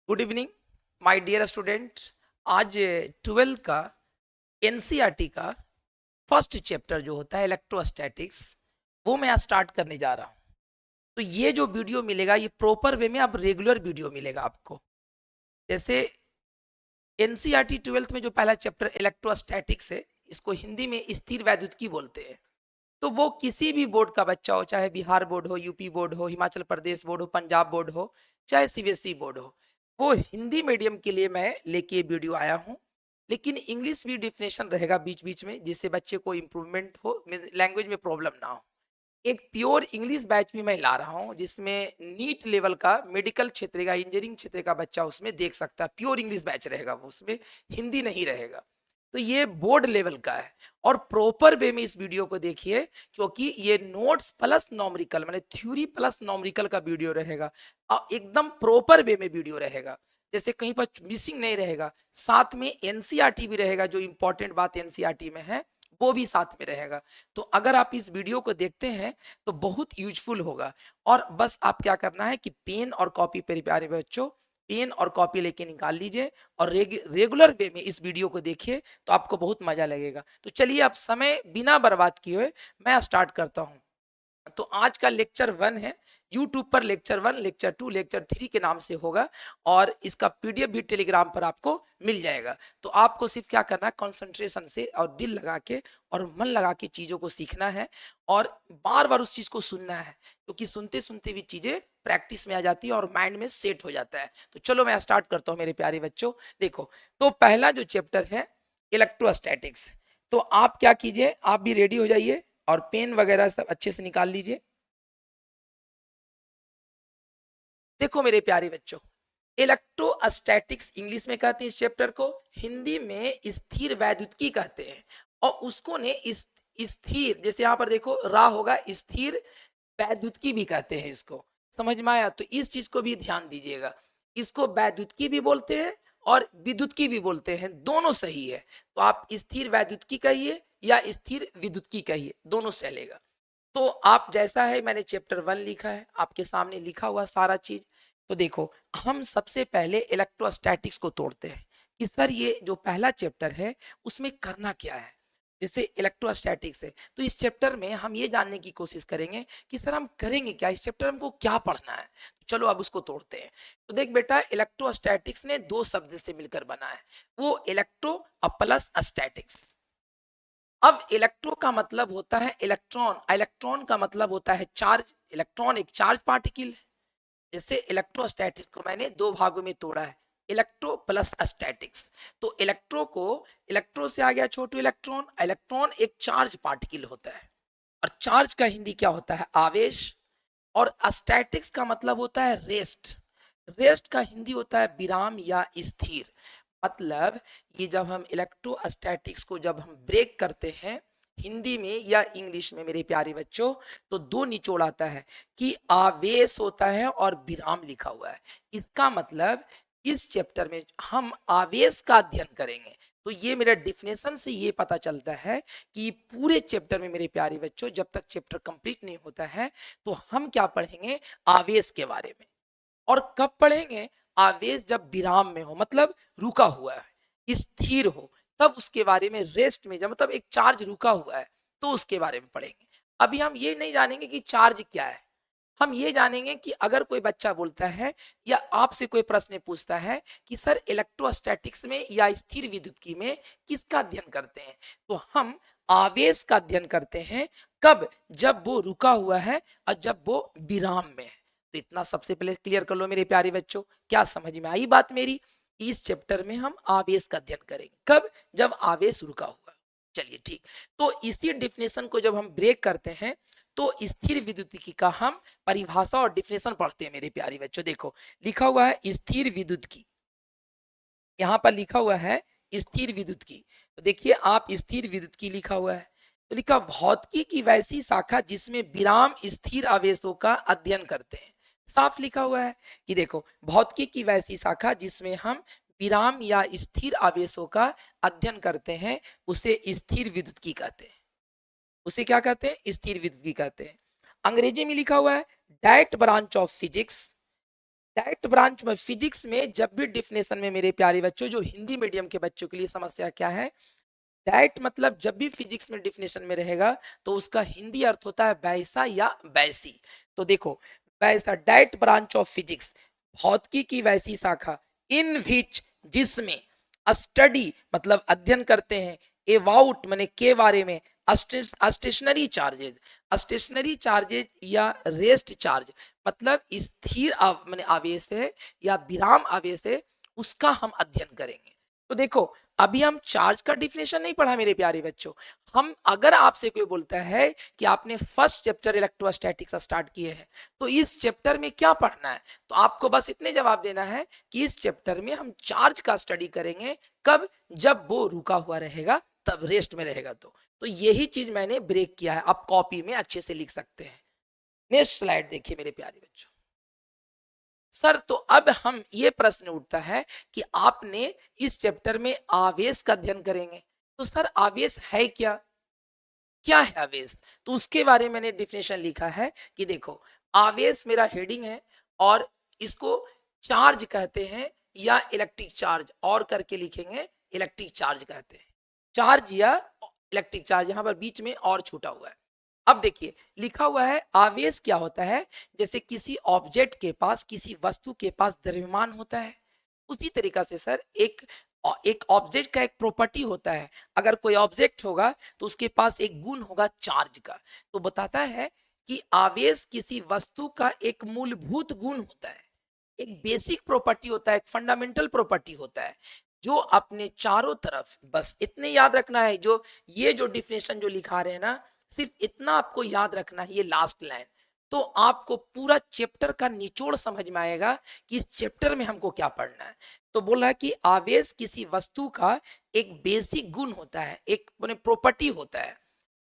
Good evening my dear student. आज 12th का NCERT का फर्स्ट चैप्टर जो होता है इलेक्ट्रोस्टैटिक्स, वो मैं आज स्टार्ट करने जा रहा हूँ। तो ये जो वीडियो मिलेगा ये प्रॉपर वे में अब रेगुलर वीडियो मिलेगा आपको। जैसे एनसीईआरटी 12th में जो पहला चैप्टर इलेक्ट्रोस्टैटिक्स है, इसको हिंदी में स्थिर वैद्युतिकी बोलते हैं। तो वो किसी भी बोर्ड का बच्चा हो, चाहे बिहार बोर्ड हो, यूपी बोर्ड हो, हिमाचल प्रदेश बोर्ड हो, पंजाब बोर्ड हो, चाहे सीबीएसई बोर्ड हो, वो हिंदी मीडियम के लिए मैं लेके वीडियो आया हूँ। लेकिन इंग्लिश भी डिफिनेशन रहेगा बीच बीच में, जिससे बच्चे को इम्प्रूवमेंट हो, लैंग्वेज में प्रॉब्लम ना हो। एक प्योर इंग्लिश बैच भी मैं ला रहा हूँ, जिसमें नीट लेवल का मेडिकल क्षेत्र का, इंजीनियरिंग क्षेत्र का बच्चा उसमें देख सकता है। प्योर इंग्लिश बैच रहेगा वो, उसमें हिंदी नहीं रहेगा। तो ये बोर्ड लेवल का है और प्रॉपर वे में इस वीडियो को देखिए, क्योंकि ये नोट्स प्लस नॉमरिकल माने थ्योरी प्लस नॉमरिकल का वीडियो रहेगा और एकदम प्रॉपर वे में वीडियो रहेगा। जैसे कहीं पर मिसिंग नहीं रहेगा। साथ में एनसीईआरटी भी रहेगा, जो इंपॉर्टेंट बात एनसीईआरटी में है वो भी साथ में रहेगा। तो अगर आप इस वीडियो को देखते हैं तो बहुत यूजफुल होगा। और बस आप क्या करना है कि पेन और कॉपी पे, प्यारे बच्चों, पेन और कॉपी लेके निकाल लीजिए और रेगुलर वे में इस वीडियो को देखिए, तो आपको बहुत मजा लगेगा। तो चलिए अब समय बिना बर्बाद किए हुए मैं स्टार्ट करता हूँ। तो आज का लेक्चर 1 है, यूट्यूब पर लेक्चर 1, लेक्चर 2, लेक्चर 3 के नाम से होगा और इसका पीडीएफ भी टेलीग्राम पर आपको मिल जाएगा। तो आपको सिर्फ क्या करना है, कंसंट्रेशन से और दिल लगा के और मन लगा के चीजों को सीखना है और बार बार उस चीज को सुनना है, क्योंकि सुनते सुनते भी चीजें प्रैक्टिस में आ जाती है और माइंड में सेट हो जाता है। तो चलो मैं स्टार्ट करता हूँ मेरे प्यारे बच्चों। देखो, तो पहला जो चैप्टर है इलेक्ट्रोस्टैटिक्स। तो आप क्या कीजिए, आप भी रेडी हो जाइए और पेन वगैरह सब अच्छे से निकाल लीजिए। देखो मेरे प्यारे बच्चों, इलेक्ट्रोस्टैटिक्स इंग्लिश में कहते हैं इस चैप्टर को, हिंदी में स्थिर वैद्युतिकी कहते हैं। और उसको ने इस स्थिर, जैसे यहाँ पर देखो रा होगा, स्थिर वैद्युतिकी भी कहते हैं इसको। समझ में आया? तो इस चीज को भी ध्यान दीजिएगा। इसको वैद्युतिकी भी बोलते हैं और विद्युतिकी भी बोलते हैं, दोनों सही है। तो आप स्थिर वैद्युतिकी कहिए या स्थिर विद्युतिकी कहिए, दोनों चलेगा। तो आप जैसा है, मैंने चैप्टर 1 लिखा है, आपके सामने लिखा हुआ सारा चीज। तो देखो, हम सबसे पहले इलेक्ट्रोस्टैटिक्स को तोड़ते हैं कि सर ये जो पहला चैप्टर है उसमें करना क्या है। जैसे इलेक्ट्रोस्टैटिक्स है, तो इस चैप्टर में हम ये जानने की कोशिश करेंगे कि सर हम करेंगे क्या, इस चैप्टर में हमको क्या पढ़ना है। तो चलो अब उसको तोड़ते हैं। तो देख बेटा, इलेक्ट्रोस्टैटिक्स ने दो शब्द से मिलकर बना है, वो इलेक्ट्रो और प्लस स्टैटिक्स। अब इलेक्ट्रो का मतलब होता है इलेक्ट्रॉन, इलेक्ट्रॉन का मतलब होता है चार्ज। इलेक्ट्रॉन एक चार्ज पार्टिकल है। जैसे इलेक्ट्रोस्टैटिक्स को मैंने दो भागों में तोड़ा है, इलेक्ट्रो प्लस स्टैटिक्स। तो इलेक्ट्रो को, इलेक्ट्रो से आ गया छोटू इलेक्ट्रॉन। इलेक्ट्रॉन एक चार्ज पार्टिकल होता है और चार्ज का हिंदी क्या होता है, आवेश। और स्टैटिक्स का मतलब होता है रेस्ट। रेस्ट का हिंदी होता है विराम या स्थिर। मतलब ये जब हम इलेक्ट्रोस्टैटिक्स को जब हम ब्रेक करते हैं हिंदी में या इंग्लिश में मेरे प्यारे बच्चों, तो दो निचोड़ आता है कि आवेश होता है और विराम लिखा हुआ है। इसका मतलब इस चैप्टर में हम आवेश का अध्ययन करेंगे। तो ये मेरा डिफिनेशन से ये पता चलता है कि पूरे चैप्टर में मेरे प्यारे बच्चों, जब तक चैप्टर कंप्लीट नहीं होता है तो हम क्या पढ़ेंगे, आवेश के बारे में। और कब पढ़ेंगे, आवेश जब विराम में हो, मतलब रुका हुआ है, स्थिर हो, तब उसके बारे में। रेस्ट में जब मतलब एक चार्ज रुका हुआ है तो उसके बारे में पढ़ेंगे। अभी हम ये नहीं जानेंगे कि चार्ज क्या है। हम ये जानेंगे कि अगर कोई बच्चा बोलता है या आपसे कोई प्रश्न पूछता है कि सर इलेक्ट्रोस्टैटिक्स में या स्थिर विद्युतिकी में किसका अध्ययन करते हैं, तो हम आवेश का अध्ययन करते हैं। कब, जब वो रुका हुआ है और जब वो विराम में है। तो इतना सबसे पहले क्लियर कर लो मेरे प्यारे बच्चों। क्या समझ में आई बात मेरी? इस चैप्टर में हम आवेश का अध्ययन करेंगे, कब, जब आवेश रुका हुआ। चलिए ठीक। तो इसी डिफिनेशन को जब हम ब्रेक करते हैं तो स्थिर विद्युतिकी का हम परिभाषा और डिफिनेशन पढ़ते हैं मेरे प्यारे बच्चों। देखो, लिखा हुआ है स्थिर विद्युतिकी, यहाँ पर लिखा हुआ है स्थिर विद्युतिकी। तो देखिए आप, स्थिर विद्युतिकी लिखा हुआ है, तो लिखा भौतिकी की वैसी शाखा जिसमें विराम स्थिर आवेशों का अध्ययन करते हैं। साफ लिखा हुआ है कि देखो, भौतिकी की वैसी शाखा जिसमें हम विराम या स्थिर आवेशों का अध्ययन करते हैं, उसे स्थिर विद्युतिकी कहते हैं। उसे क्या कहते हैं, स्थिर विद्युतिकी कहते हैं। अंग्रेजी में लिखा हुआ है direct branch of physics, that branch में फिजिक्स में जब भी डिफिनेशन में मेरे प्यारे बच्चों, जो हिंदी मीडियम के बच्चों के लिए समस्या क्या है, दैट मतलब जब भी फिजिक्स में डिफिनेशन में रहेगा तो उसका हिंदी अर्थ होता है वैसा या वैसी। तो देखो, वैसा दैट ब्रांच ऑफ फिजिक्स, भौतिकी की वैसी शाखा, इन विच जिसमें, स्टडी मतलब अध्ययन करते हैं, अबाउट माने के बारे में, स्टेशनरी चार्जेज, स्टेशनरी चार्जेज या रेस्ट चार्ज मतलब स्थिर माने आवेश है या विराम आवेश है, उसका हम अध्ययन करेंगे। तो देखो, अभी हम चार्ज का डिफिनेशन नहीं पढ़ा मेरे प्यारे बच्चों। हम अगर आपसे कोई बोलता है कि आपने फर्स्ट चैप्टर इलेक्ट्रोस्टैटिक्स स्टार्ट किए हैं, तो इस चैप्टर में क्या पढ़ना है, तो आपको बस इतने जवाब देना है कि इस चैप्टर में हम चार्ज का स्टडी करेंगे। कब? जब वो रुका हुआ रहेगा, तब रेस्ट में रहेगा। तो यही चीज मैंने ब्रेक किया है, आप कॉपी में अच्छे से लिख सकते हैं। नेक्स्ट स्लाइड देखिए मेरे प्यारे बच्चों। सर, तो अब हम ये प्रश्न उठता है कि आपने इस चैप्टर में आवेश का अध्ययन करेंगे, तो सर आवेश है क्या? क्या है आवेश? तो उसके बारे में मैंने डिफिनेशन लिखा है कि देखो, आवेश मेरा हेडिंग है और इसको चार्ज कहते हैं या इलेक्ट्रिक चार्ज, और करके लिखेंगे इलेक्ट्रिक चार्ज कहते हैं, चार्ज या इलेक्ट्रिक चार्ज, यहां पर बीच में और छूटा हुआ है। अब देखिए, लिखा हुआ है आवेश क्या होता है, जैसे किसी ऑब्जेक्ट के पास, किसी वस्तु के पास द्रव्यमान होता है, उसी तरीका से सर एक ऑब्जेक्ट का एक प्रॉपर्टी होता है। अगर कोई ऑब्जेक्ट होगा तो उसके पास एक गुण होगा चार्ज का। तो बताता है कि आवेश किसी वस्तु का एक मूलभूत गुण होता है, एक बेसिक प्रॉपर्टी होता है, एक फंडामेंटल प्रॉपर्टी होता है, जो अपने चारों तरफ, बस इतने याद रखना है, जो ये जो डिफिनेशन जो लिखा रहे हैं ना, सिर्फ इतना आपको याद रखना है, ये लास्ट लाइन, तो आपको पूरा चैप्टर का निचोड़ समझ में आएगा कि इस चैप्टर में हमको क्या पढ़ना है। तो बोल रहा है कि आवेश किसी वस्तु का एक बेसिक गुण होता है, एक प्रॉपर्टी होता है,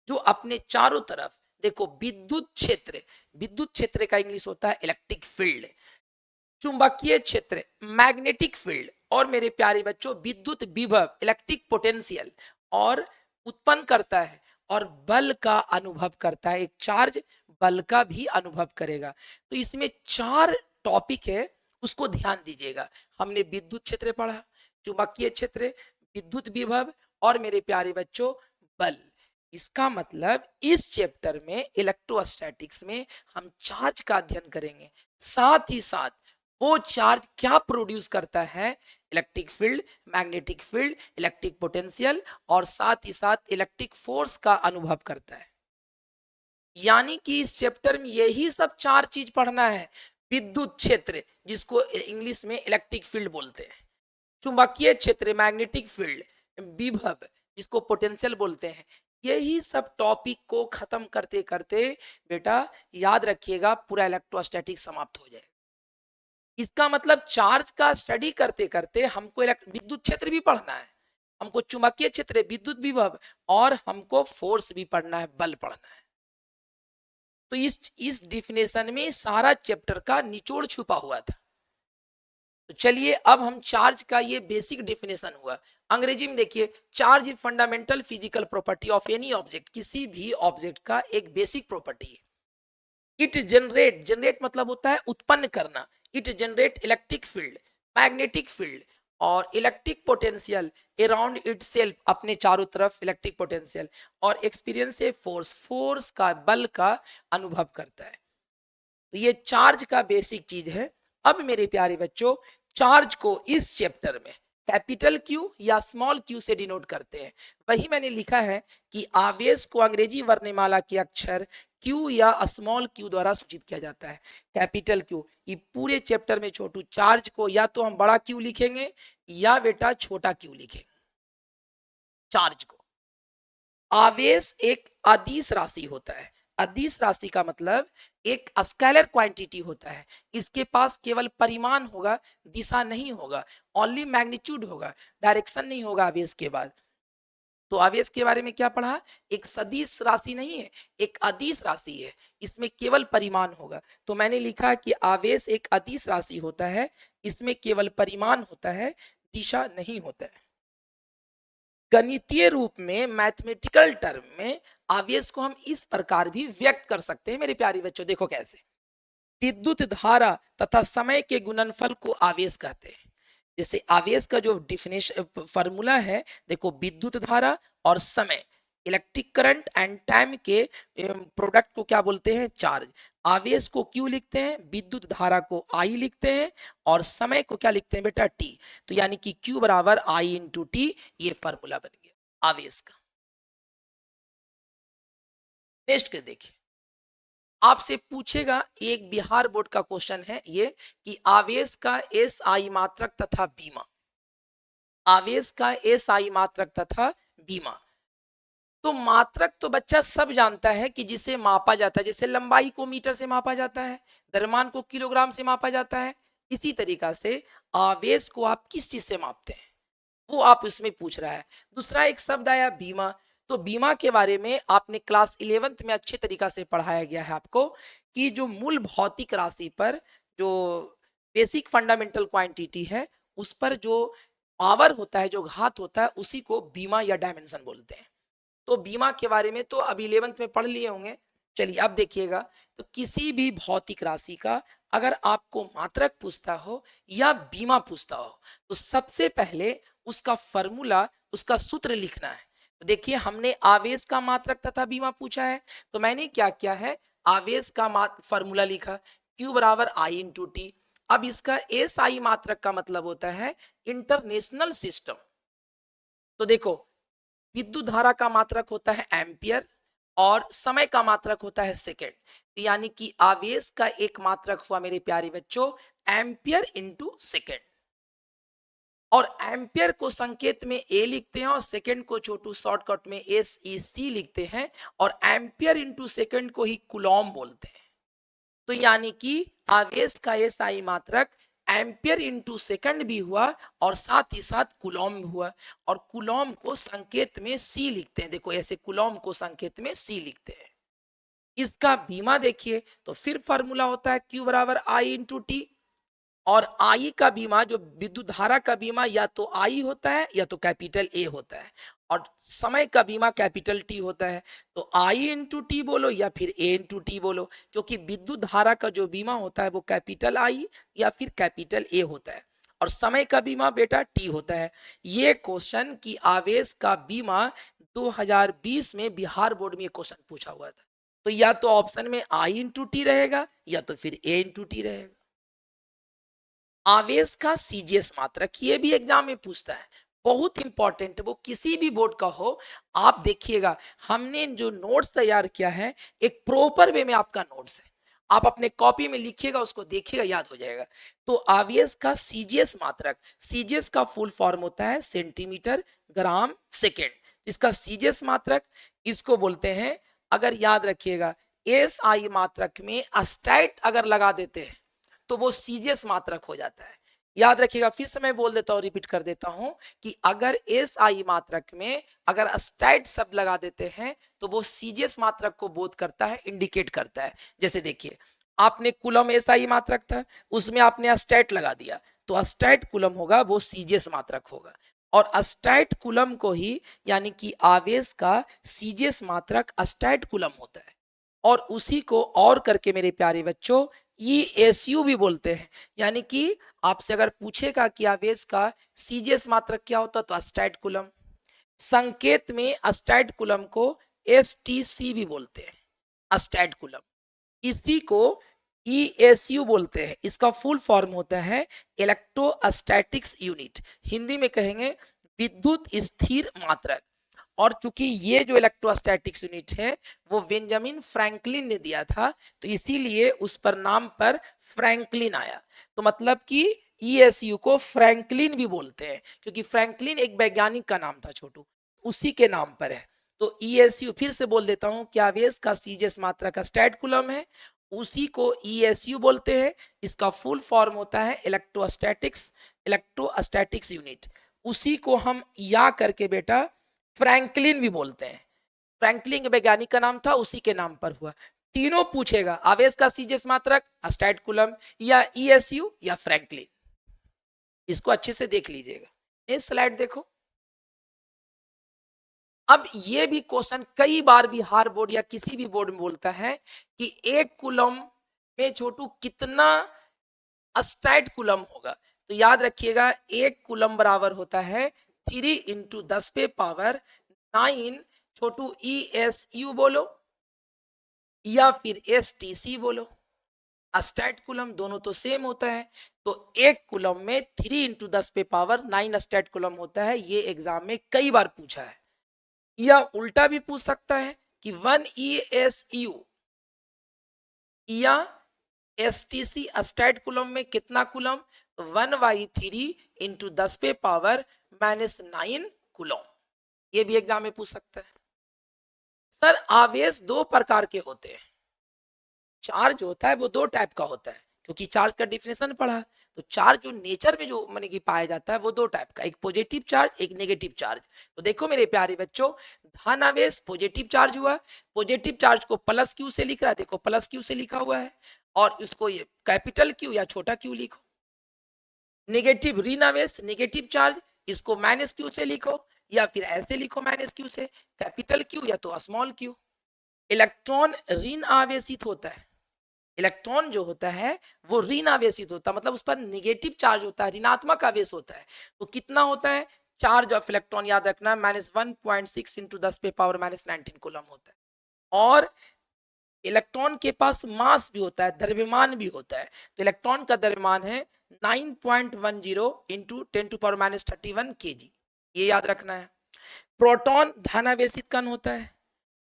जो अपने चारों तरफ, देखो विद्युत क्षेत्र का इंग्लिश होता है इलेक्ट्रिक फील्ड, चुंबकीय क्षेत्र मैग्नेटिक फील्ड, और मेरे प्यारे बच्चों विद्युत विभव इलेक्ट्रिक पोटेंशियल, और उत्पन्न करता है और बल का अनुभव करता है। एक चार्ज बल का भी अनुभव करेगा। तो इसमें चार टॉपिक है, उसको ध्यान दीजिएगा। हमने विद्युत क्षेत्र पढ़ा, चुंबकीय क्षेत्र, विद्युत विभव, और मेरे प्यारे बच्चों बल। इसका मतलब इस चैप्टर में इलेक्ट्रोस्टैटिक्स में हम चार्ज का अध्ययन करेंगे, साथ ही साथ वो चार्ज क्या प्रोड्यूस करता है, electric field, magnetic field, electric potential, और साथ ही साथ इलेक्ट्रिक फोर्स का अनुभव करता है। यानी कि इस चैप्टर में यही सब चार चीज पढ़ना है। विद्युत क्षेत्र, जिसको इंग्लिश में इलेक्ट्रिक फील्ड बोलते हैं, चुंबकीय क्षेत्र मैग्नेटिक फील्ड, विभव जिसको पोटेंशियल बोलते हैं, यही सब टॉपिक को खत्म करते करते बेटा याद रखिएगा पूरा इलेक्ट्रोस्टैटिक समाप्त हो जाएगा। इसका मतलब चार्ज का स्टडी करते करते हमको विद्युत क्षेत्र भी पढ़ना है, हमको चुंबकीय क्षेत्र, विद्युत विभव, और हमको फोर्स भी पढ़ना है, बल पढ़ना है। तो इस डिफिनेशन में सारा चैप्टर का निचोड़ छुपा हुआ था। तो चलिए अब हम चार्ज का, ये बेसिक डिफिनेशन हुआ। अंग्रेजी में देखिए, charge is fundamental physical property of any object, किसी भी ऑब्जेक्ट का एक बेसिक प्रॉपर्टी है। इट जनरेट मतलब होता है उत्पन्न करना, it generate electric field, magnetic field, और इलेक्ट्रिक पोटेंशियल अराउंड इटसेल्फ, अपने चारों तरफ इलेक्ट्रिक पोटेंशियल, और एक्सपीरियंस ए फोर्स का, बल का अनुभव करता है। तो ये चार्ज का बेसिक चीज है। अब मेरे प्यारे बच्चों, चार्ज को इस चैप्टर में कैपिटल क्यू या स्मॉल क्यू से डिनोट करते हैं। वही मैंने लिखा है कि आवेश को अंग्रेजी वर्णमाला के अक्षर क्यू या स्मॉल क्यू द्वारा सूचित किया जाता है। कैपिटल क्यू, ये पूरे चैप्टर में छोटू चार्ज को या तो हम बड़ा क्यू लिखेंगे या बेटा छोटा क्यू लिखेंगे। चार्ज को, आवेश एक अदिश राशि होता है। अदिश राशि का मतलब एक स्केलर क्वांटिटी होता है। इसके पास केवल परिमाण होगा, दिशा नहीं होगा, ओनली मैग्नीट्यूड होगा, डायरेक्शन नहीं होगा आवेश के बाद। तो आवेश के बारे में क्या पढ़ा, एक सदिश राशि नहीं है, एक अदिश राशि है, इसमें केवल परिमाण होगा। तो मैंने लिखा कि आवेश एक अदिश राशि होता है, इसमें केवल परिमाण होता है, दिशा नहीं होता है। गणितीय रूप में, मैथमेटिकल टर्म में आवेश को हम इस प्रकार भी व्यक्त कर सकते हैं मेरे प्यारे बच्चों। देखो कैसे, विद्युत धारा तथा समय के गुणनफल को आवेश कहते हैं। जैसे आवेश का जो डिफिनेशन फॉर्मूला है, देखो विद्युत धारा और समय, इलेक्ट्रिक करंट एंड टाइम के प्रोडक्ट को क्या बोलते हैं, चार्ज। आवेश को क्यू लिखते हैं, विद्युत धारा को आई लिखते हैं, और समय को क्या लिखते हैं बेटा, टी। तो यानी कि क्यू बराबर आई इंटू टी, ये फॉर्मूला बन गया आवेश का। नेक्स्ट के देखिए, आपसे पूछेगा, एक बिहार बोर्ड का क्वेश्चन है ये, कि आवेश का एस आई मात्रक तथा बीमा, आवेश का एस आई मात्रक तथा बीमा। तो मात्रक तो बच्चा सब जानता है कि जिसे मापा जाता है, जैसे लंबाई को मीटर से मापा जाता है, द्रव्यमान को किलोग्राम से मापा जाता है, इसी तरीका से आवेश को आप किस चीज से मापते हैं, वो आप उसमें पूछ रहा है। दूसरा एक शब्द आया बीमा, तो बीमा के बारे में आपने क्लास 11th में अच्छे तरीका से पढ़ाया गया है आपको, कि जो मूल भौतिक राशि पर जो बेसिक फंडामेंटल क्वांटिटी है, उस पर जो पावर होता है, जो घात होता है, उसी को बीमा या डायमेंशन बोलते हैं। तो बीमा के बारे में तो अभी 11th में पढ़ लिए होंगे। चलिए अब देखिएगा, तो किसी भी भौतिक राशि का अगर आपको मात्रक पूछता हो या बीमा पूछता हो, तो सबसे पहले उसका फॉर्मूला, उसका सूत्र लिखना है। तो देखिए, हमने आवेश का मात्रक तथा बीमा पूछा है, तो मैंने क्या किया है, आवेश का फॉर्मूला लिखा, Q बराबर आई इंटू टी। अब इसका एस आई मात्रक का मतलब होता है इंटरनेशनल सिस्टम। तो देखो, विद्युत धारा का मात्रक होता है एम्पियर, और समय का मात्रक होता है सेकेंड। यानी कि आवेश का एक मात्रक हुआ मेरे प्यारे बच्चों एम्पियर इंटू सेकेंड, और एम्पियर को संकेत में ए लिखते हैं, और सेकेंड को छोटू शॉर्टकट में एस ई सी लिखते हैं, और एम्पियर इंटू सेकेंड को ही कुलॉम बोलते हैं। तो यानी कि आवेश का एसआई मात्रक एम्पियर इंटू सेकंड भी हुआ, और साथ ही साथ कुलॉम भी हुआ, और कुलॉम को संकेत में सी लिखते हैं। देखो ऐसे कुलॉम को संकेत में सी लिखते हैं। इसका बीमा देखिए, तो फिर फॉर्मूला होता है Q बराबर आई इंटू टी, और आई का बीमा, जो विद्युत धारा का बीमा, या तो आई होता है या तो कैपिटल ए होता है, और समय का बीमा कैपिटल टी होता है। तो आई इंटू टी बोलो या फिर ए इंटू टी बोलो, क्योंकि विद्युत धारा का जो बीमा होता है वो कैपिटल आई या फिर कैपिटल ए होता है, और समय का बीमा बेटा टी होता है। ये क्वेश्चन की आवेश का बीमा 2020 में बिहार बोर्ड में ये क्वेश्चन पूछा हुआ था। तो या तो ऑप्शन में आई इंटू टी रहेगा या तो फिर ए इंटू टी रहेगा। आवेश का सीजीएस मात्रक, ये भी एग्जाम में पूछता है, बहुत इंपॉर्टेंट, वो किसी भी बोर्ड का हो। आप देखिएगा, हमने जो नोट्स तैयार किया है, एक प्रॉपर वे में आपका नोट्स है, आप अपने कॉपी में लिखिएगा, उसको देखिएगा, याद हो जाएगा। तो आवेश का सीजीएस मात्रक, सीजीएस का फुल फॉर्म होता है सेंटीमीटर ग्राम सेकेंड। इसका सीजीएस मात्रक, इसको बोलते हैं, अगर याद रखिएगा, एस आई मात्रक में अस्टाइट अगर लगा देते हैं तो वो सीजीएस मात्रक हो जाता है। याद रखिएगा, फिर से मैं बोल देता हूं, रिपीट कर देता हूं, कि अगर एस आई मात्रक में अगर अस्टाइट शब्द लगा देते हैं तो वो सीजीएस मात्रक को बोध करता है, इंडिकेट करता है। जैसे देखिए, आपने कुलम एस आई मात्रक था, उसमें आपने अस्टाइट लगा दिया, तो अस्टाइट कुलम होगा, वो सीजीएस मात्रक होगा। और अस्टाइट कुलम को ही, यानी कि आवेश का सीजीएस मात्रक अस्टाइट कुलम होता है, और उसी को और करके मेरे प्यारे बच्चों ESU भी बोलते हैं। यानी कि आपसे अगर पूछेगा कि आवेश का सीजीएस मात्रक क्या होता है, तो अस्टाइट कुलम। संकेत में अस्टाइट कुलम को STC भी बोलते हैं, अस्टाइट कुलम। इसी को ESU बोलते हैं। इसका फुल फॉर्म होता है इलेक्ट्रोस्टैटिक्स यूनिट, हिंदी में कहेंगे विद्युत स्थिर मात्रक। और चूंकि ये जो इलेक्ट्रोस्टैटिक्स यूनिट है वो बेंजामिन फ्रैंकलिन ने दिया था, तो इसीलिए उस पर नाम पर फ्रैंकलिन आया। तो मतलब कि ESU को फ्रैंकलिन भी बोलते हैं, क्योंकि फ्रैंकलिन एक वैज्ञानिक का नाम था छोटू, उसी के नाम पर है। तो ESU फिर से बोल देता हूं कि आवेश का सीजीएस मात्रा का स्टैट कुलम है, उसी को ESU बोलते हैं। इसका फुल फॉर्म होता है इलेक्ट्रोस्टैटिक्स यूनिट। उसी को हम या करके बेटा फ्रैंकलिन भी बोलते हैं। फ्रैंकलिन वैज्ञानिक का नाम था, उसी के नाम पर हुआ। तीनों पूछेगा, आवेश का सीजीएस मात्रक अस्टाइट कुलम, या ESU, या फ्रैंकलिन। इसको अच्छे से देख लीजिएगा। ये स्लाइड देखो। अब ये भी क्वेश्चन कई बार बिहार बोर्ड या किसी भी बोर्ड में बोलता है कि एक कुलम में छोटू कितना अस्टैट कूलम होगा? तो याद रखिएगा 1 कूलम बराबर होता है 3 इंटू 10 पे पावर 9 छोटू ESU बोलो या फिर STC बोलो, अस्टैट कूलम दोनों तो सेम होता है। तो 1 कूलम में 3 इंटू 10 पे पावर 9 अस्टैट कूलम होता है। ये एग्जाम में कई बार पूछा है। या उल्टा भी पूछ सकता है कि 1 ESU या STC अस्टैट कूलम में कितना कूलम? 1/3 इंटू 10 पे पावर -9 कूलम। ये भी एग्जाम में पूछ सकता है। सर आवेश 2 प्रकार के होते हैं। चार्ज होता है वो 2 टाइप का होता है, क्योंकि चार्ज का डिफिनेशन पढ़ा। तो चार्ज जो नेचर में जो माने कि पाया जाता है वो 2 टाइप का, एक पॉजिटिव चार्ज, एक नेगेटिव चार्ज। तो देखो मेरे प्यारे बच्चों, धन आवेश पॉजिटिव चार्ज हुआ, पॉजिटिव चार्ज को प्लस क्यू से लिख रहा है, देखो प्लस क्यू से लिखा हुआ है, और इसको ये कैपिटल क्यू या छोटा क्यू लिखो। नेगेटिव ऋण आवेश नेगेटिव चार्ज, इसको माइनस क्यू से लिखो या फिर ऐसे लिखो माइनस क्यू से, कैपिटल क्यू या तो स्मॉल क्यू। इलेक्ट्रॉन ऋण आवेशित होता है, इलेक्ट्रॉन जो होता है वो ऋण आवेशित होता है, मतलब उस पर नेगेटिव चार्ज होता है, ऋणात्मक आवेश होता है। तो कितना होता है? चार्ज ऑफ इलेक्ट्रॉन याद रखना -1.6 इंटू 10 पे पावर -19 कूलम होता है। और इलेक्ट्रॉन के पास मास भी होता है, द्रव्यमान भी होता है। तो इलेक्ट्रॉन का द्रव्यमान है 9.10 इंटू 10⁻31 kg, ये याद रखना है। प्रोटॉन धनावेशित कण होता है,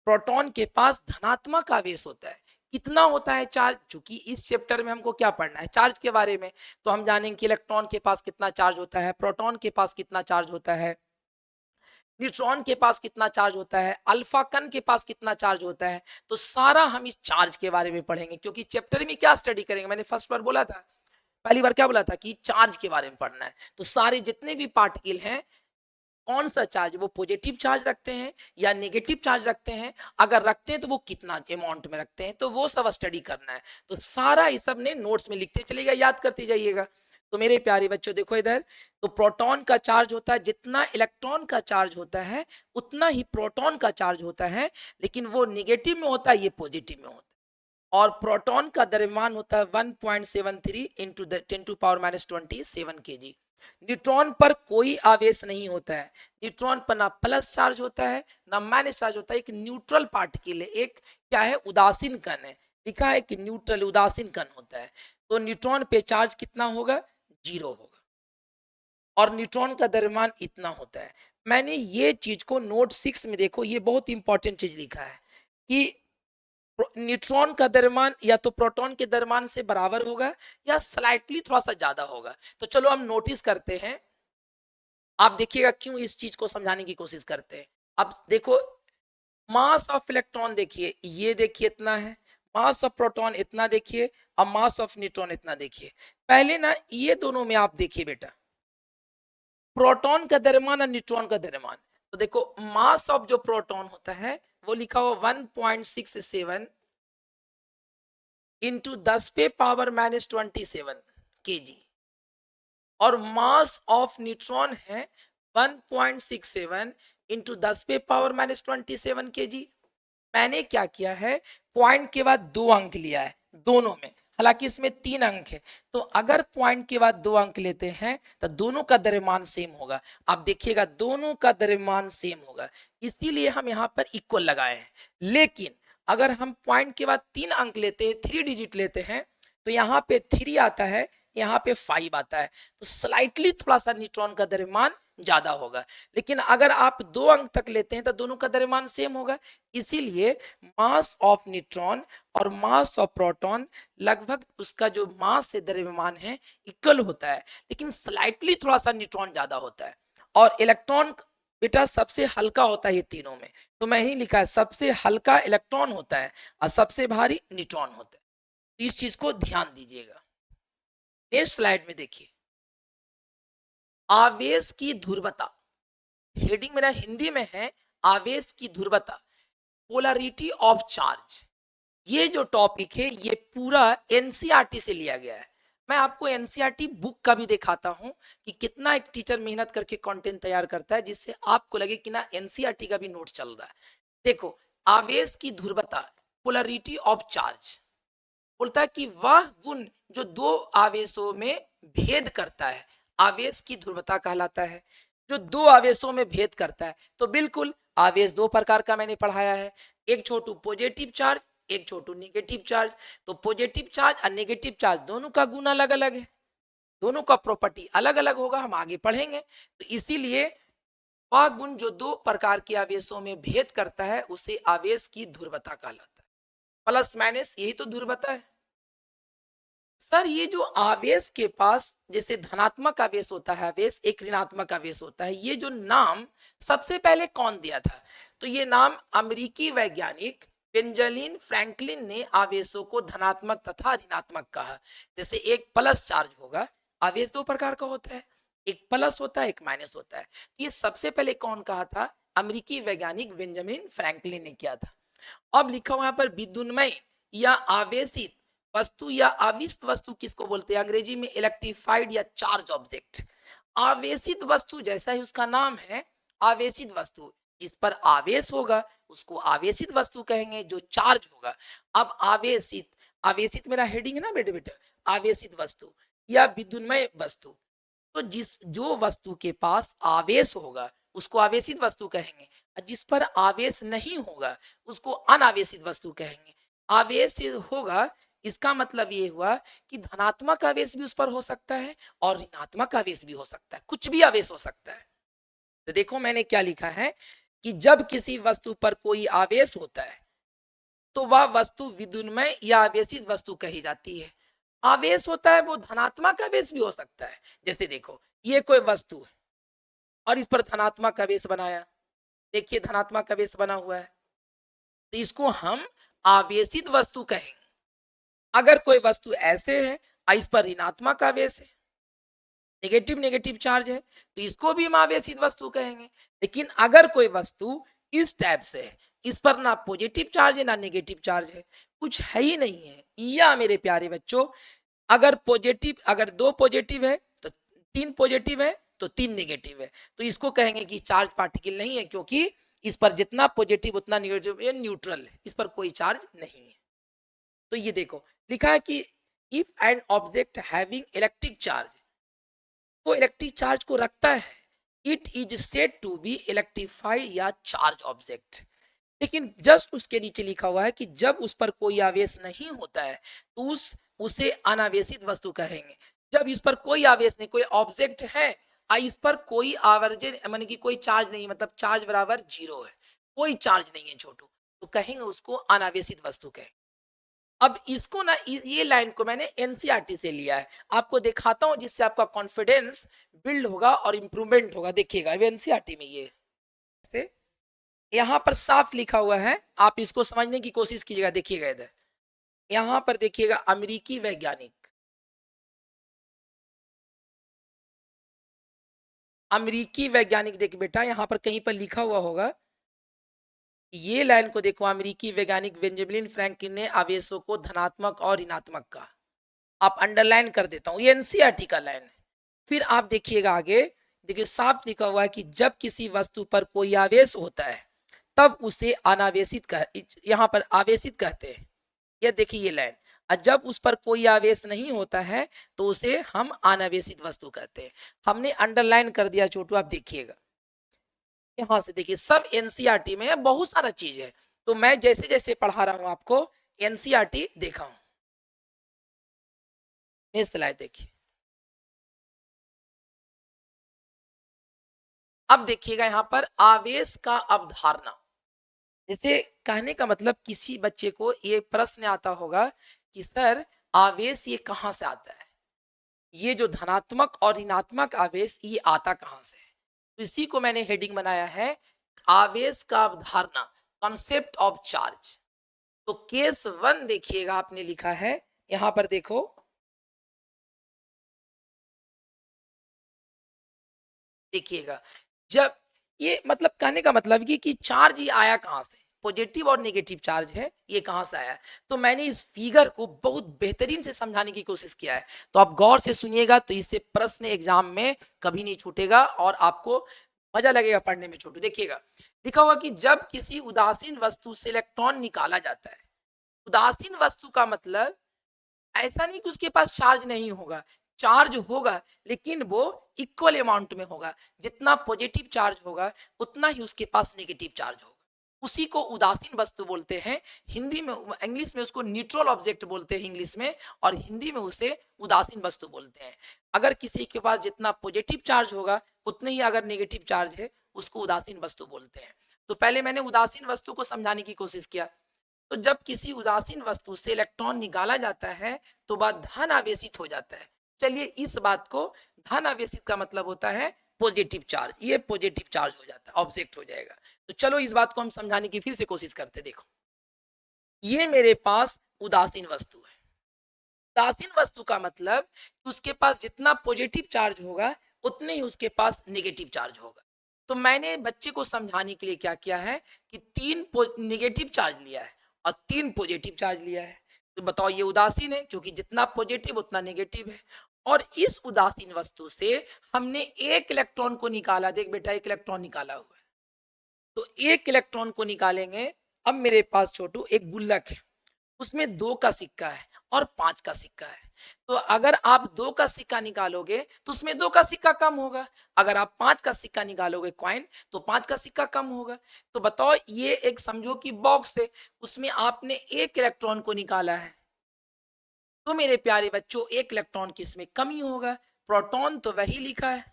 प्रोटॉन के पास धनात्मक आवेश होता है। कितना होता है चार्ज? चूंकि इस चैप्टर में हमको क्या पढ़ना है? चार्ज के बारे में। तो हम जानेंगे कि इलेक्ट्रॉन के पास कितना चार्ज होता है, प्रोटॉन के पास कितना चार्ज होता है, न्यूट्रॉन के पास कितना चार्ज होता है, अल्फा कण के पास कितना चार्ज होता है। तो सारा हम इस चार्ज के बारे में पढ़ेंगे, क्योंकि चैप्टर में क्या स्टडी करेंगे? मैंने फर्स्ट बार बोला था, पहली बार क्या बोला था कि चार्ज के बारे में पढ़ना है। तो सारे जितने भी पार्टिकल हैं, कौन सा चार्ज, वो पॉजिटिव चार्ज रखते हैं या नेगेटिव चार्ज रखते हैं, अगर रखते हैं तो वो कितना अमाउंट में रखते हैं, तो वो सब स्टडी करना है। तो सारा ये सब ने नोट्स में लिखते चलिएगा, याद करते जाइएगा। तो मेरे प्यारे बच्चों देखो इधर, तो प्रोटॉन का चार्ज होता है, जितना इलेक्ट्रॉन का चार्ज होता है उतना ही प्रोटॉन का चार्ज होता है, लेकिन वो निगेटिव में होता है, ये पॉजिटिव में होता है। और प्रोटॉन का द्रव्यमान होता है 1.73 इंटू 10⁻27 kg। न्यूट्रॉन पर कोई आवेश नहीं होता है, न्यूट्रॉन पर ना प्लस चार्ज होता है ना माइनस चार्ज होता है, एक न्यूट्रल पार्टिकल है, एक क्या है, उदासीन कण है, लिखा है कि न्यूट्रल उदासीन कण होता है। तो न्यूट्रॉन पे चार्ज कितना होगा? 0 होगा, और न्यूट्रॉन का द्रव्यमान इतना होता है। मैंने ये चीज को नोट 6 में देखो, ये बहुत इंपॉर्टेंट चीज लिखा है कि न्यूट्रॉन का द्रव्यमान या तो प्रोटॉन के द्रव्यमान से बराबर होगा या स्लाइटली थोड़ा सा ज्यादा होगा। तो चलो हम नोटिस करते हैं, आप देखिएगा क्यों इस चीज को समझाने की कोशिश करते हैं। अब देखो, मास ऑफ इलेक्ट्रॉन देखिए, ये देखिए इतना है, मास ऑफ प्रोटॉन इतना देखिए, अब मास ऑफ न्यूट्रॉन इतना देखिए। पहले ना ये दोनों में आप देखिए बेटा, प्रोटॉन का द्रव्यमान और न्यूट्रॉन का द्रव्यमान। तो देखो मास ऑफ जो प्रोटॉन होता है वो लिखा हुआ 1.67 इंटू 10 पे पावर -27 kg, और मास ऑफ न्यूट्रॉन है 1.67 इंटू 10 पे पावर -27 kg। मैंने क्या किया है, पॉइंट के बाद 2 अंक लिया है दोनों में, हालांकि इसमें 3 अंक है। तो अगर पॉइंट के बाद 2 अंक लेते हैं तो दोनों का द्रव्यमान सेम होगा। आप देखिएगा दोनों का द्रव्यमान सेम होगा, इसीलिए हम यहाँ पर इक्वल लगाए हैं। लेकिन अगर हम पॉइंट के बाद 3 अंक लेते हैं, 3 डिजिट लेते हैं, तो यहाँ पे 3 आता है, यहाँ पे 5 आता है, तो स्लाइटली थोड़ा सा न्यूट्रॉन का द्रव्यमान ज्यादा होगा। लेकिन अगर आप 2 अंक तक लेते हैं तो दोनों का द्रव्यमान सेम होगा। इसीलिए मास ऑफ न्यूट्रॉन और मास ऑफ प्रोटॉन लगभग उसका जो मास से द्रव्यमान है इक्वल होता है, लेकिन स्लाइटली थोड़ा सा न्यूट्रॉन ज्यादा होता है। और इलेक्ट्रॉन बेटा सबसे हल्का होता है ये तीनों में, तो मैं ही लिखा है सबसे हल्का इलेक्ट्रॉन होता है और सबसे भारी न्यूट्रॉन होता है। इस चीज को ध्यान दीजिएगा। नेक्स्ट स्लाइड में देखिए, आवेश की ध्रुवता, हेडिंग मेरा हिंदी में है आवेश की ध्रुवता, पोलैरिटी ऑफ चार्ज। ये जो टॉपिक है ये पूरा एनसीईआरटी से लिया गया है। मैं आपको एनसीईआरटी बुक का भी दिखाता हूं कि कितना एक टीचर मेहनत करके कंटेंट तैयार करता है, जिससे आपको लगे कि ना एनसीईआरटी का भी नोट चल रहा है। देखो, आवेश की ध्रुवता, पोलैरिटी ऑफ चार्ज, बोलता है कि वह गुण जो दो आवेशों में भेद करता है, आवेश की ध्रुवता कहलाता है। जो दो आवेशों में भेद करता है, तो बिल्कुल आवेश दो प्रकार का मैंने पढ़ाया है, एक छोटू पॉजिटिव चार्ज, एक छोटू नेगेटिव चार्ज। तो पॉजिटिव चार्ज और नेगेटिव चार्ज दोनों का गुण अलग अलग है, दोनों का प्रॉपर्टी अलग अलग होगा, हम आगे पढ़ेंगे। तो इसीलिए वह गुण जो दो प्रकार के आवेशों में भेद करता है उसे आवेश की ध्रुवता कहलाता है। प्लस माइनस यही तो ध्रुवता है। सर ये जो आवेश के पास जैसे धनात्मक आवेश होता है, आवेश एक ऋणात्मक आवेश होता है, ये जो नाम सबसे पहले कौन दिया था? तो ये नाम अमेरिकी वैज्ञानिक बेंजामिन फ्रैंकलिन ने आवेशों को धनात्मक तथा ऋणात्मक कहा। जैसे एक प्लस चार्ज होगा, आवेश दो प्रकार का होता है, एक प्लस होता है एक माइनस होता है। ये सबसे पहले कौन कहा था? अमेरिकी वैज्ञानिक बेंजामिन फ्रैंकलिन ने किया था। अब लिखा हुआ यहाँ पर विद्युन्मय या आवेशित वस्तु या आविष्ट वस्तु किसको बोलते हैं? अंग्रेजी में इलेक्ट्रिफाइड या चार्ज ऑब्जेक्ट। आवेशित वस्तु जैसा ही उसका नाम है, आवेशित वस्तु, जिस पर आवेश होगा उसको आवेशित वस्तु कहेंगे, जो चार्ज होगा। अब आवेशित, आवेशित मेरा हेडिंग है ना बेटे बेटे, आवेशित वस्तु या विद्युन्मय वस्तु, तो जिस जो वस्तु के पास आवेश होगा उसको आवेशित वस्तु कहेंगे, और जिस पर आवेश नहीं होगा उसको अनावेशित वस्तु कहेंगे। आवेश होगा इसका मतलब ये हुआ कि धनात्मक आवेश भी उस पर हो सकता है और ऋणात्मक आवेश भी हो सकता है, कुछ भी आवेश हो सकता है। तो देखो मैंने क्या लिखा है कि जब किसी वस्तु पर कोई आवेश होता है तो वह वस्तु विद्युन्मय या आवेशित वस्तु कही जाती है। आवेश होता है वो धनात्मक आवेश भी हो सकता है। जैसे देखो ये कोई वस्तु है और इस पर धनात्मक आवेश बनाया, देखिए धनात्मक आवेश बना हुआ है, तो इसको हम आवेशित वस्तु कहेंगे। अगर कोई वस्तु ऐसे है और इस पर ऋणात्मक आवेश है, नेगेटिव नेगेटिव चार्ज है, तो इसको भी हम आवेशित वस्तु कहेंगे। लेकिन अगर कोई वस्तु इस टाइप से है, इस पर ना पॉजिटिव चार्ज है ना नेगेटिव चार्ज है, कुछ है ही नहीं है, या मेरे प्यारे बच्चों अगर पॉजिटिव, अगर दो पॉजिटिव है तो तीन पॉजिटिव है तो तीन नेगेटिव है, तो इसको कहेंगे कि चार्ज पार्टिकल नहीं है, क्योंकि इस पर जितना पॉजिटिव उतना नेगेटिव, ये न्यूट्रल है, इस पर कोई चार्ज नहीं है। तो ये देखो लिखा है कि if an object having electric charge, वो इलेक्ट्रिक चार्ज को रखता है, it is said to be electrified या चार्ज ऑब्जेक्ट। लेकिन जस्ट उसके नीचे लिखा हुआ है कि जब उस पर कोई आवेश नहीं होता है तो उसे अनावेशित वस्तु कहेंगे। जब इस पर कोई आवेश नहीं, कोई ऑब्जेक्ट है और इस पर कोई आवर्जन माने कि कोई चार्ज नहीं, मतलब चार्ज बराबर जीरो है, कोई चार्ज नहीं है छोटू, तो कहेंगे उसको अनावेशित वस्तु कहेंगे। अब इसको ना ये लाइन को मैंने एनसीईआरटी से लिया है, आपको दिखाता हूं जिससे आपका कॉन्फिडेंस बिल्ड होगा और इंप्रूवमेंट होगा। देखिएगा एनसीईआरटी में ये से यहाँ पर साफ लिखा हुआ है, आप इसको समझने की कोशिश कीजिएगा। देखिएगा इधर यहाँ पर देखिएगा अमेरिकी वैज्ञानिक, अमेरिकी वैज्ञानिक देख बेटा यहाँ पर कहीं पर लिखा हुआ होगा, ये लाइन को देखो, अमेरिकी वैज्ञानिक बेंजामिन फ्रैंकलिन ने आवेशों को धनात्मक और ऋणात्मक का, आप अंडरलाइन कर देता हूं, ये एनसीईआरटी का लाइन है। फिर आप देखिएगा आगे, देखिए साफ लिखा हुआ है कि जब किसी वस्तु पर कोई आवेश होता है तब उसे अनावेशित कह, यहाँ पर आवेशित कहते हैं। ये देखिए ये लाइन, और जब उस पर कोई आवेश नहीं होता है तो उसे हम अनावेशित वस्तु कहते हैं। हमने अंडरलाइन कर दिया छोटू, आप देखिएगा यहाँ से, देखिए सब एनसीईआरटी में है, बहुत सारा चीज है, तो मैं जैसे जैसे पढ़ा रहा हूं आपको एनसीईआरटी देखा हूं। नेक्स्ट स्लाइड देखिए। अब देखिएगा यहाँ पर आवेश का अवधारणा, जैसे कहने का मतलब किसी बच्चे को ये प्रश्न आता होगा कि सर आवेश ये कहाँ से आता है, ये जो धनात्मक और ऋणात्मक आवेश ये आता कहाँ से है? तो इसी को मैंने हेडिंग बनाया है आवेश का अवधारणा, कॉन्सेप्ट ऑफ चार्ज। तो केस 1 देखिएगा आपने लिखा है यहाँ पर देखो, देखिएगा जब ये मतलब कहने का मतलब कि चार्ज ये आया कहाँ से, पॉजिटिव और नेगेटिव चार्ज है, ये कहाँ से आया। तो मैंने इस फिगर को बहुत बेहतरीन से समझाने की कोशिश किया है, तो आप गौर से सुनिएगा, तो इससे प्रश्न एग्जाम में कभी नहीं छूटेगा और आपको मजा लगेगा पढ़ने में छोटू। देखिएगा लिखा हुआ कि जब किसी उदासीन वस्तु से इलेक्ट्रॉन निकाला जाता है, उदासीन वस्तु का मतलब ऐसा नहीं कि उसके पास चार्ज नहीं होगा, चार्ज होगा, लेकिन वो इक्वल अमाउंट में होगा। जितना पॉजिटिव चार्ज होगा उतना ही उसके पास नेगेटिव चार्ज होगा। उसी को उदासीन वस्तु बोलते हैं। हिंदी में, इंग्लिश में उसको न्यूट्रल ऑब्जेक्ट बोलते हैं इंग्लिश में, और हिंदी में उसे उदासीन वस्तु बोलते हैं। अगर किसी के पास जितना पॉजिटिव चार्ज होगा उतने ही अगर नेगेटिव चार्ज है, उसको उदासीन वस्तु बोलते हैं। तो पहले मैंने उदासीन वस्तु को समझाने की कोशिश किया। तो जब किसी उदासीन वस्तु से इलेक्ट्रॉन निकाला जाता है तो वह धन आवेशित हो जाता है। चलिए इस बात को, धन आवेशित का मतलब होता है पॉजिटिव चार्ज, ये पॉजिटिव चार्ज हो जाता है, ऑब्जेक्ट हो जाएगा। तो चलो इस बात को हम समझाने की फिर से कोशिश करते। देखो, ये मेरे पास उदासीन वस्तु है। उदासीन वस्तु का मतलब उसके पास जितना पॉजिटिव चार्ज होगा उतने ही उसके पास नेगेटिव चार्ज होगा। तो मैंने बच्चे को समझाने के लिए क्या किया है कि तीन नेगेटिव चार्ज लिया है और तीन पॉजिटिव चार्ज लिया है। तो बताओ, ये उदासीन है क्योंकि जितना पॉजिटिव उतना नेगेटिव है। और इस उदासीन वस्तु से हमने एक इलेक्ट्रॉन को निकाला। देख बेटा, एक इलेक्ट्रॉन निकाला हुआ है। तो एक इलेक्ट्रॉन को निकालेंगे। अब मेरे पास छोटू एक गुल्लक है, उसमें 2 का सिक्का है और 5 का सिक्का है। तो अगर आप 2 का सिक्का निकालोगे तो उसमें 2 का सिक्का कम होगा। अगर आप 5 का सिक्का निकालोगे कॉइन, तो 5 का सिक्का कम होगा। तो बताओ, ये एक समझो कि बॉक्स है, उसमें आपने एक इलेक्ट्रॉन को निकाला है। तो मेरे प्यारे बच्चों, एक इलेक्ट्रॉन की इसमें कमी होगा। प्रोटॉन तो वही लिखा है,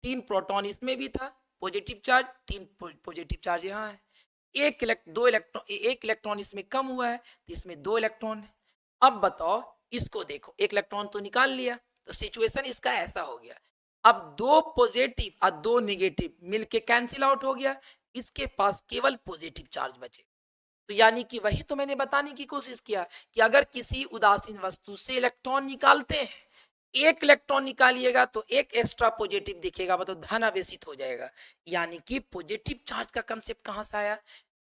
3 प्रोटॉन इसमें भी था, पॉजिटिव चार्ज, 3 पॉजिटिव चार्ज यहाँ है। एक इलेक्ट्रॉन इसमें कम हुआ है, तो इसमें 2 इलेक्ट्रॉन है। अब बताओ, इसको देखो, एक इलेक्ट्रॉन तो निकाल लिया, तो सिचुएशन इसका ऐसा हो गया। अब 2 पॉजिटिव और 2 नेगेटिव मिलके कैंसिल आउट हो गया, इसके पास केवल पॉजिटिव चार्ज बचे। तो यानी कि वही तो मैंने बताने की कोशिश किया कि अगर किसी उदासीन वस्तु से इलेक्ट्रॉन निकालते हैं, एक इलेक्ट्रॉन निकालिएगा तो एक एक्स्ट्रा पॉजिटिव दिखेगा, मतलब धन आवेशित हो जाएगा। यानी कि पॉजिटिव चार्ज का कंसेप्ट कहां से आया?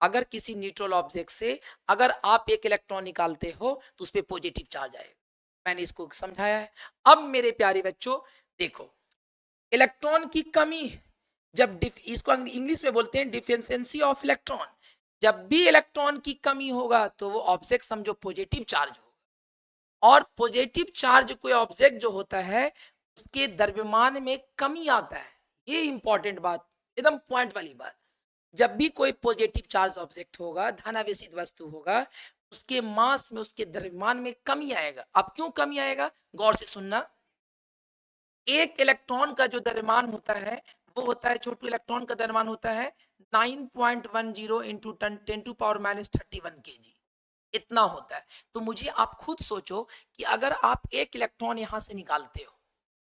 अगर किसी न्यूट्रल ऑब्जेक्ट से अगर आप एक इलेक्ट्रॉन निकालते हो तो उस पर पॉजिटिव चार्ज आएगा। मैंने इसको समझाया है। अब मेरे प्यारे बच्चों देखो, इलेक्ट्रॉन की कमी है। जब इसको इंग्लिश में बोलते हैं डिफिशियंसी ऑफ इलेक्ट्रॉन। जब भी इलेक्ट्रॉन की कमी होगा तो वो ऑब्जेक्ट समझो पॉजिटिव चार्ज होगा। और पॉजिटिव चार्ज कोई ऑब्जेक्ट जो होता है उसके द्रव्यमान में कमी आता है। ये इंपॉर्टेंट बात, एकदम पॉइंट वाली बात। जब भी कोई पॉजिटिव चार्ज ऑब्जेक्ट होगा, धनावेशित वस्तु होगा, उसके मास में, उसके द्रव्यमान में कमी आएगा। अब क्यों कमी आएगा, गौर से सुनना। एक इलेक्ट्रॉन का जो द्रव्यमान होता है वो होता है, छोटू इलेक्ट्रॉन का द्रव्यमान होता है 9.10 इंटू 10⁻31 kg, इतना होता है। तो मुझे आप खुद सोचो कि अगर आप एक इलेक्ट्रॉन यहां से निकालते हो,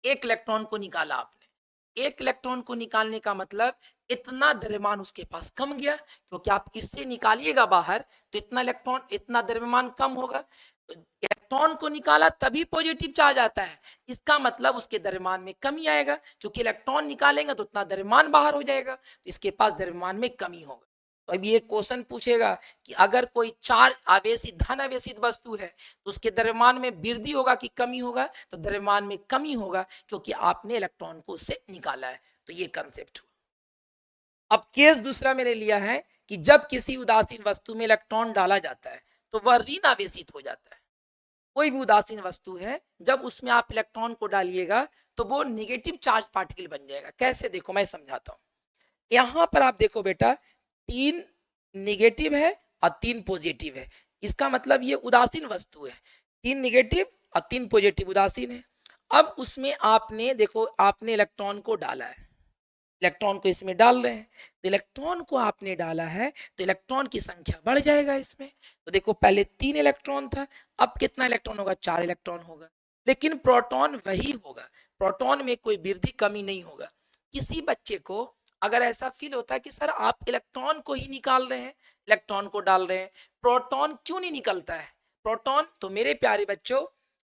एक इलेक्ट्रॉन को निकाला आपने, एक इलेक्ट्रॉन को निकालने का मतलब इतना द्रव्यमान उसके पास कम गया, क्योंकि आप इससे निकालिएगा बाहर तो इतना इलेक्ट्रॉन, इतना द्रव्यमान कम होगा। तो इलेक्ट्रॉन को निकाला तभी पॉजिटिव चार्ज आता है, इसका मतलब उसके द्रव्यमान में कमी आएगा। क्योंकि इलेक्ट्रॉन निकालेंगे तो उतना द्रव्यमान बाहर हो जाएगा, तो इसके पास द्रव्यमान में कमी होगा। तो अब ये क्वेश्चन पूछेगा कि अगर कोई चार्ज आवेशित, धन आवेशित वस्तु है तो उसके द्रव्यमान में वृद्धि होगा कि कमी होगा? तो द्रव्यमान में कमी होगा, क्योंकि आपने इलेक्ट्रॉन को उससे निकाला है। तो ये कंसेप्ट हुआ। अब केस दूसरा मैंने लिया है कि जब किसी उदासीन वस्तु में इलेक्ट्रॉन डाला जाता है तो वह ऋण आवेशित हो जाता है। कोई भी उदासीन वस्तु है, जब उसमें आप इलेक्ट्रॉन को डालिएगा तो वो नेगेटिव चार्ज पार्टिकल बन जाएगा। कैसे, देखो मैं समझाता हूं। यहां पर आप देखो बेटा, 3 नेगेटिव है और 3 पॉजिटिव है। इसका मतलब ये उदासीन वस्तु है। 3 नेगेटिव और 3 पॉजिटिव, उदासीन है। अब उसमें आपने देखो, आपने इलेक्ट्रॉन को डाला है, इलेक्ट्रॉन को इसमें डाल रहे हैं। तो इलेक्ट्रॉन को आपने डाला है तो इलेक्ट्रॉन की संख्या बढ़ जाएगा इसमें। तो देखो, पहले 3 इलेक्ट्रॉन था, अब कितना इलेक्ट्रॉन होगा? 4 इलेक्ट्रॉन होगा। लेकिन प्रोटॉन वही होगा, प्रोटॉन में कोई वृद्धि कमी नहीं होगा। किसी बच्चे को अगर ऐसा फील होता है कि सर आप इलेक्ट्रॉन को ही निकाल रहे हैं, इलेक्ट्रॉन को डाल रहे हैं, प्रोटॉन क्यों नहीं निकलता है प्रोटॉन? तो मेरे प्यारे बच्चों,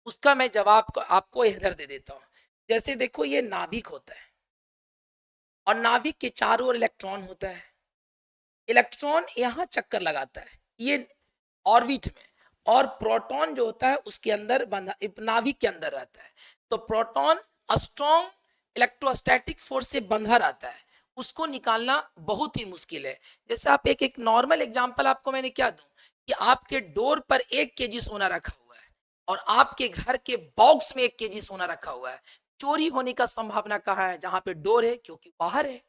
उसका मैं जवाब आपको इधर दे देता हूं। जैसे देखो, ये नाभिक होता है और नाभिक के चारों ओर इलेक्ट्रॉन होता है। इलेक्ट्रॉन यहाँ चक्कर लगाता है ये ऑर्बिट में, और प्रोटॉन जो होता है उसके अंदर बंधा, नाभिक के अंदर रहता है। तो प्रोटॉन स्ट्रॉन्ग इलेक्ट्रोस्टैटिक फोर्स से बंधा रहता है, उसको निकालना बहुत ही मुश्किल है। जैसे आप एक नॉर्मल एग्जांपल आपको मैंने क्या दूं कि आपके डोर पर 1 kg सोना रखा हुआ है और आपके घर के बॉक्स में 1 केजी सोना रखा हुआ है, चोरी होने का संभावना कहाँ है? जहां पे डोर है, क्योंकि बाहर है।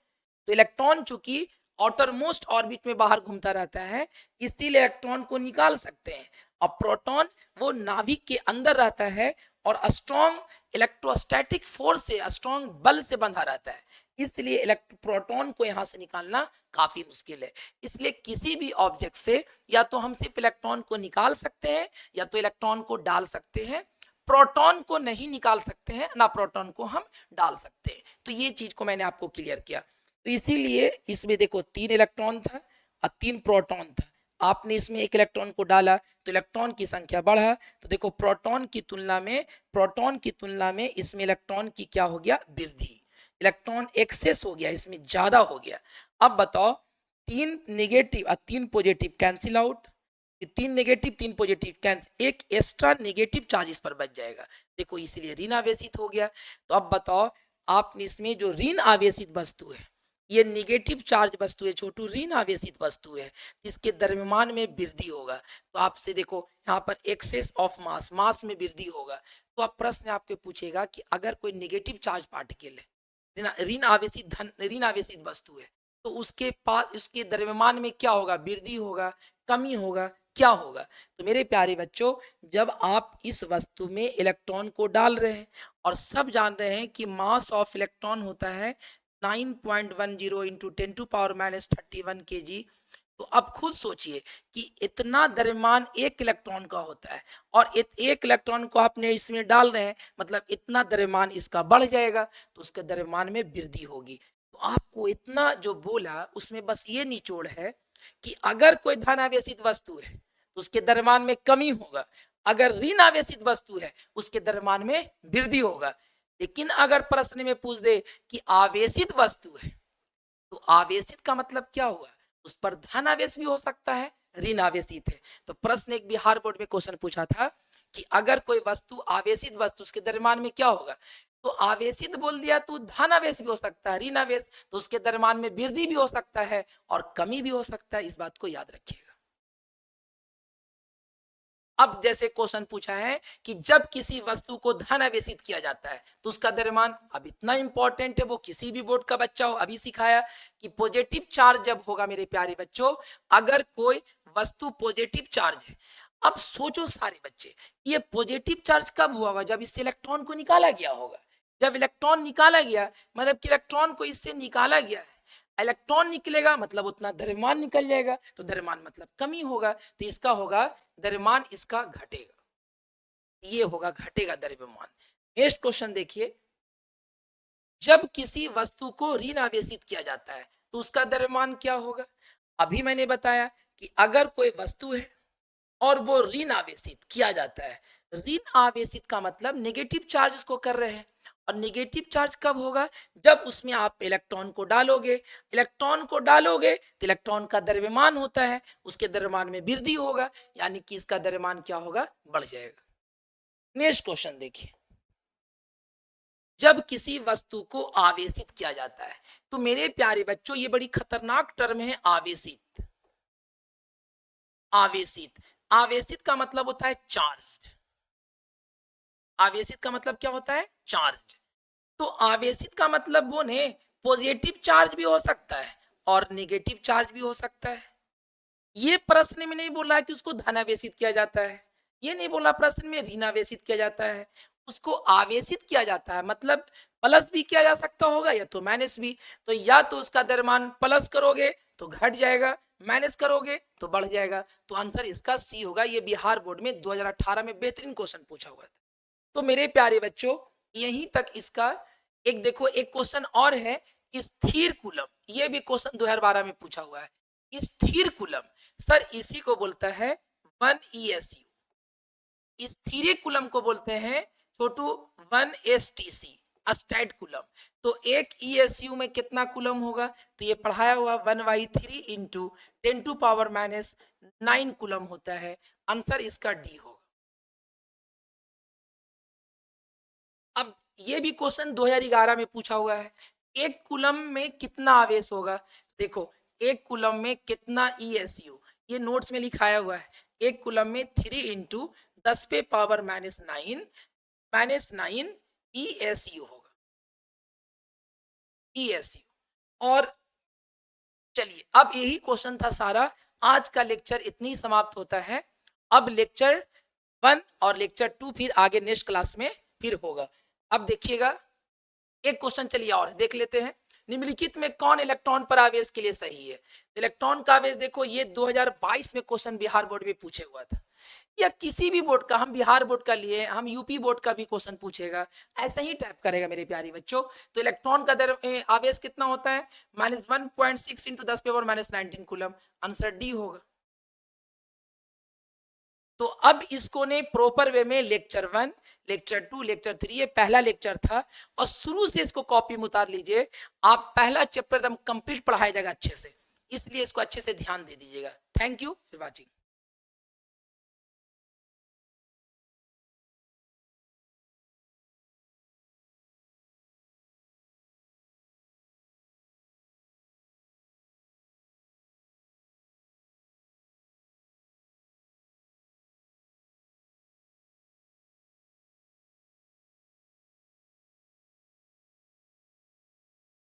तो इलेक्ट्रॉन चूंकि आउटर मोस्ट ऑर्बिट में बाहर घूमता रहता है, इसलिए इलेक्ट्रॉन को निकाल सकते हैं। अब प्रोटॉन वो नाभिक के अंदर रहता है और स्ट्रॉन्ग इलेक्ट्रोस्टैटिक फोर्स से, स्ट्रॉन्ग बल से बंधा रहता है, इसलिए प्रोटॉन को यहां से निकालना काफी मुश्किल है। इसलिए किसी भी ऑब्जेक्ट से या तो हम सिर्फ इलेक्ट्रॉन को निकाल सकते हैं या तो इलेक्ट्रॉन को डाल सकते हैं। प्रोटॉन को नहीं निकाल सकते हैं, ना प्रोटॉन को हम डाल सकते हैं। तो ये चीज को मैंने आपको क्लियर किया। तो इसीलिए इसमें देखो 3 इलेक्ट्रॉन था और 3 प्रोटॉन था। आपने इसमें 1 इलेक्ट्रॉन को डाला तो इलेक्ट्रॉन की संख्या बढ़ा। तो देखो प्रोटॉन की तुलना में इसमें इलेक्ट्रॉन की क्या हो गया? वृद्धि। इलेक्ट्रॉन एक्सेस हो गया, इसमें ज्यादा हो गया। अब बताओ 3 नेगेटिव और 3 positive cancel out. 3 negative 3 positive cancel, एक एक्स्ट्रा नेगेटिव चार्ज इस पर बच जाएगा। देखो इसलिए ऋण आवेशित हो गया। तो अब बताओ आपने इसमें जो ऋण आवेशित वस्तु है, ये नेगेटिव चार्ज वस्तु है छोटू, ऋण आवेशित वस्तु है, जिसके द्रव्यमान में वृद्धि होगा। तो आपसे देखो यहाँ पर एक्सेस ऑफ मास, मास में वृद्धि होगा। तो अब प्रश्न आपके पूछेगा कि अगर कोई नेगेटिव चार्ज पार्टिकल है, ऋण आवेशित वस्तु है, तो उसके पास उसके द्रव्यमान में क्या होगा? वृद्धि होगा, कमी होगा, क्या होगा? तो मेरे प्यारे बच्चों, जब आप इस वस्तु में इलेक्ट्रॉन को डाल रहे हैं और सब जान रहे हैं कि मास ऑफ इलेक्ट्रॉन होता है 9.10 इंटू 10⁻31 kg, तो अब खुद सोचिए कि इतना द्रव्यमान 1 इलेक्ट्रॉन का होता है और 1 इलेक्ट्रॉन को आपने इसमें डाल रहे हैं, मतलब इतना द्रव्यमान इसका बढ़ जाएगा, तो उसके द्रव्यमान में वृद्धि होगी। तो आपको इतना जो बोला उसमें बस ये निचोड़ है कि अगर कोई धन आवेशित वस्तु है तो उसके द्रव्यमान में कमी होगा, अगर ऋण आवेशित वस्तु है उसके द्रव्यमान में वृद्धि होगा। लेकिन अगर प्रश्न में पूछ दे कि आवेशित वस्तु है, तो आवेशित का मतलब क्या हुआ? उस पर धन आवेश भी हो सकता है, ऋण आवेशित है। तो प्रश्न एक बिहार बोर्ड में क्वेश्चन पूछा था कि अगर कोई वस्तु आवेशित वस्तु, उसके द्रव्यमान में क्या होगा? तो आवेशित बोल दिया तो धन आवेश भी हो सकता है, ऋण आवेश, तो उसके द्रव्यमान में वृद्धि भी हो सकता है और कमी भी हो सकता है। इस बात को याद रखिएगा। अब जैसे क्वेश्चन पूछा है कि जब किसी वस्तु को धन आवेशित किया जाता है तो उसका द्रव्यमान, अब इतना इंपॉर्टेंट है, वो किसी भी बोर्ड का बच्चा हो अभी सिखाया कि पॉजिटिव चार्ज जब होगा मेरे प्यारे बच्चों, अगर कोई वस्तु पॉजिटिव चार्ज है। अब सोचो सारे बच्चे, ये पॉजिटिव चार्ज कब हुआ होगा? जब इससे इलेक्ट्रॉन को निकाला गया होगा। जब इलेक्ट्रॉन निकाला गया, मतलब कि इलेक्ट्रॉन को इससे निकाला गया है, इलेक्ट्रॉन निकलेगा मतलब उतना द्रव्यमान निकल जाएगा, तो द्रव्यमान मतलब कमी होगा, तो इसका होगा द्रव्यमान, इसका घटेगा, ये होगा घटेगा द्रव्यमान। नेक्स्ट क्वेश्चन देखिए, जब किसी वस्तु को ऋण आवेशित किया जाता है तो उसका द्रव्यमान क्या होगा? अभी मैंने बताया कि अगर कोई वस्तु है और वो ऋण आवेशित किया जाता है, ऋण आवेशित का मतलब नेगेटिव चार्ज उसको कर रहे हैं, और नेगेटिव चार्ज कब होगा? जब उसमें आप इलेक्ट्रॉन को डालोगे। इलेक्ट्रॉन को डालोगे तो इलेक्ट्रॉन का द्रव्यमान होता है, उसके द्रव्यमान में वृद्धि होगा, यानी कि इसका द्रव्यमान क्या होगा? बढ़ जाएगा। नेक्स्ट क्वेश्चन देखिए, जब किसी वस्तु को आवेशित किया जाता है, तो मेरे प्यारे बच्चों ये बड़ी खतरनाक टर्म है, आवेशित। आवेशित, आवेशित का मतलब होता है चार्ज। आवेशित का मतलब क्या होता है? चार्ज। तो आवेशित का मतलब वो ने पॉजिटिव चार्ज भी हो सकता है और नेगेटिव चार्ज भी हो सकता है। ये प्रश्न में नहीं बोला कि उसको धनावेशित किया जाता है, ये नहीं बोला प्रश्न में ऋणावेशित किया जाता है, उसको आवेशित किया जाता है, मतलब प्लस भी किया जा सकता होगा या तो माइनस भी। तो या तो उसका द्रव्यमान प्लस करोगे तो घट जाएगा, माइनस करोगे तो बढ़ जाएगा। तो आंसर इसका सी होगा। ये बिहार बोर्ड में 2018 में बेहतरीन क्वेश्चन पूछा हुआ था। तो मेरे प्यारे बच्चों, यहीं तक इसका एक देखो, एक क्वेश्चन और है, स्थिर कूलम। ये भी क्वेश्चन 2012 में पूछा हुआ है। स्थिर कूलम, सर इसी को बोलता है 1 ESU। स्थिर कूलम को बोलते हैं छोटू 1 STC, स्टैट कूलम। तो 1 ESU में कितना कूलम होगा? तो ये पढ़ाया हुआ 1/3 इंटू 10⁻⁹ कूलम होता है। आंसर इसका डी होगा। अब ये भी क्वेश्चन 2011 में पूछा हुआ है, 1 कूलम में कितना आवेश होगा? देखो 1 कूलम में कितना ESU, ये नोट्स में लिखाया हुआ है। 1 कूलम में 3 इंटू 10 पे पावर -9 ESU होगा, ESU। और चलिए अब यही क्वेश्चन था सारा। आज का लेक्चर इतनी समाप्त होता है। अब लेक्चर 1 और लेक्चर 2 फिर आगे नेक्स्ट क्लास में फिर होगा। अब देखिएगा एक क्वेश्चन, चलिए और देख लेते हैं। निम्नलिखित में कौन इलेक्ट्रॉन पर आवेश के लिए सही है? इलेक्ट्रॉन का आवेश देखो, ये 2022 में क्वेश्चन बिहार बोर्ड में पूछे हुआ था, या किसी भी बोर्ड का, हम बिहार बोर्ड का लिए, हम यूपी बोर्ड का भी क्वेश्चन पूछेगा, ऐसा ही टाइप करेगा मेरे प्यारे बच्चों। तो इलेक्ट्रॉन का आवेश कितना होता है? -1.6 इंटू 10⁻19 कूलम। आंसर डी होगा। तो अब इसको ने प्रॉपर वे में लेक्चर 1, लेक्चर 2, लेक्चर 3, ये पहला लेक्चर था, और शुरू से इसको कॉपी में उतार लीजिए। आप पहला चैप्टर एकदम कंप्लीट पढ़ाया जाएगा अच्छे से, इसलिए इसको अच्छे से ध्यान दे दीजिएगा। Thank you for watching.